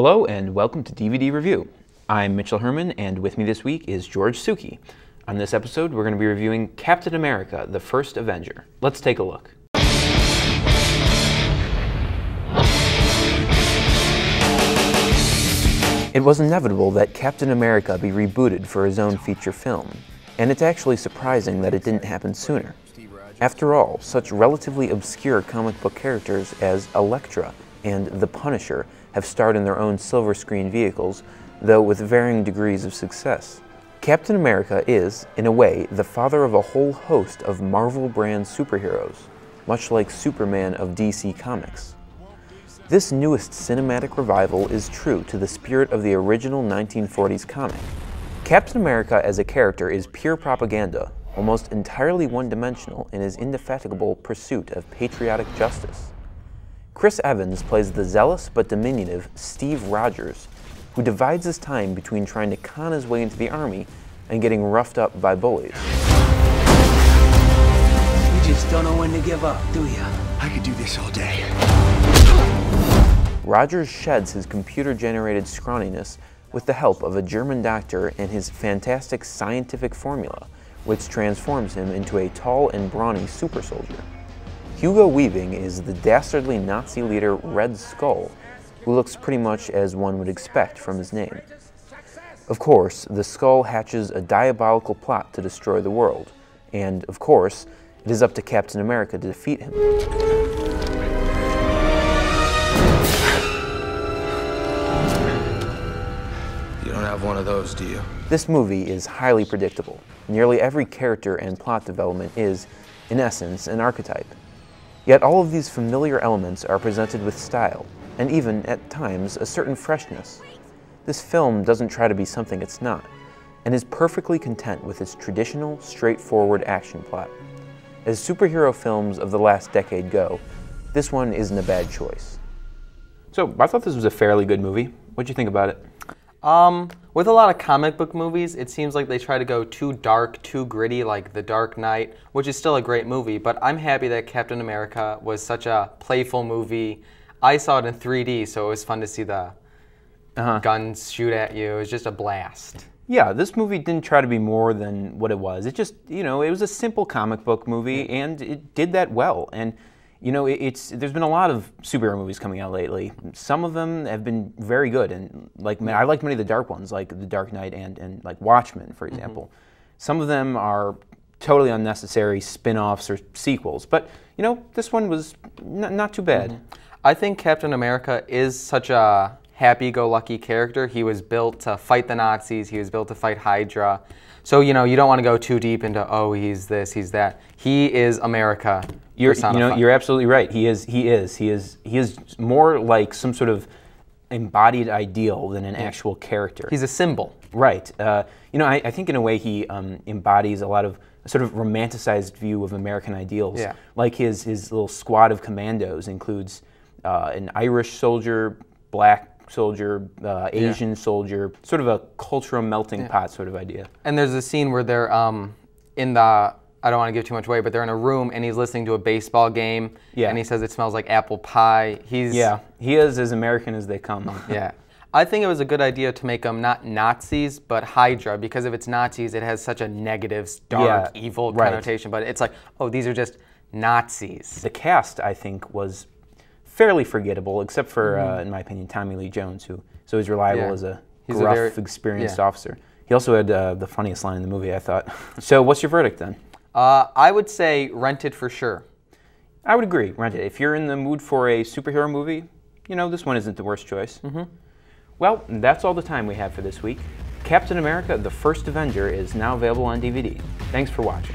Hello and welcome to DVD Review. I'm Mitchell Herrmann, and with me this week is George Suchy. On this episode, we're going to be reviewing Captain America, the First Avenger. Let's take a look. It was inevitable that Captain America be rebooted for his own feature film, and it's actually surprising that it didn't happen sooner. After all, such relatively obscure comic book characters as Elektra and the Punisher have starred in their own silver screen vehicles, though with varying degrees of success. Captain America is, in a way, the father of a whole host of Marvel brand superheroes, much like Superman of DC Comics. This newest cinematic revival is true to the spirit of the original 1940s comic. Captain America as a character is pure propaganda, almost entirely one-dimensional in his indefatigable pursuit of patriotic justice. Chris Evans plays the zealous but diminutive Steve Rogers, who divides his time between trying to con his way into the army and getting roughed up by bullies. You just don't know when to give up, do you? I could do this all day. Rogers sheds his computer-generated scrawniness with the help of a German doctor and his fantastic scientific formula, which transforms him into a tall and brawny super soldier. Hugo Weaving is the dastardly Nazi leader Red Skull, who looks pretty much as one would expect from his name. Of course, the Skull hatches a diabolical plot to destroy the world, and, of course, it is up to Captain America to defeat him. You don't have one of those, do you? This movie is highly predictable. Nearly every character and plot development is, in essence, an archetype. Yet all of these familiar elements are presented with style, and even, at times, a certain freshness. This film doesn't try to be something it's not, and is perfectly content with its traditional, straightforward action plot. As superhero films of the last decade go, this one isn't a bad choice. So, I thought this was a fairly good movie. What'd you think about it? With a lot of comic book movies, it seems like they try to go too dark, too gritty, like The Dark Knight, which is still a great movie, but I'm happy that Captain America was such a playful movie. I saw it in 3D, so it was fun to see the guns shoot at you. It was just a blast. Yeah, this movie didn't try to be more than what it was. It just, it was a simple comic book movie, and it did that well. And there's been a lot of superhero movies coming out lately. Some of them have been very good, and I like many of the dark ones, like The Dark Knight and like Watchmen, for example. Some of them are totally unnecessary spin-offs or sequels, but this one was not too bad. I think Captain America is such a happy-go-lucky character. He was built to fight the Nazis. He was built to fight Hydra. So you don't want to go too deep into he's this, he's that. He is America. You're absolutely right. He is more like some sort of embodied ideal than an actual character. He's a symbol. Right. I think in a way he embodies a lot of a sort of romanticized view of American ideals. Yeah. Like his little squad of commandos includes an Irish soldier, black soldier, Asian soldier, sort of a cultural melting pot sort of idea. And there's a scene where they're in the, I don't want to give too much away, but they're in a room and he's listening to a baseball game and he says it smells like apple pie. He is as American as they come. Yeah. I think it was a good idea to make them not Nazis, but Hydra, because if it's Nazis, it has such a negative, dark, evil connotation, but it's like, these are just Nazis. The cast, I think, was fairly forgettable, except for, in my opinion, Tommy Lee Jones, who is always reliable as a gruff, experienced officer. He also had the funniest line in the movie, I thought. So what's your verdict then? I would say rent it for sure. I would agree, rent it. If you're in the mood for a superhero movie, this one isn't the worst choice. Well, that's all the time we have for this week. Captain America, the First Avenger is now available on DVD. Thanks for watching.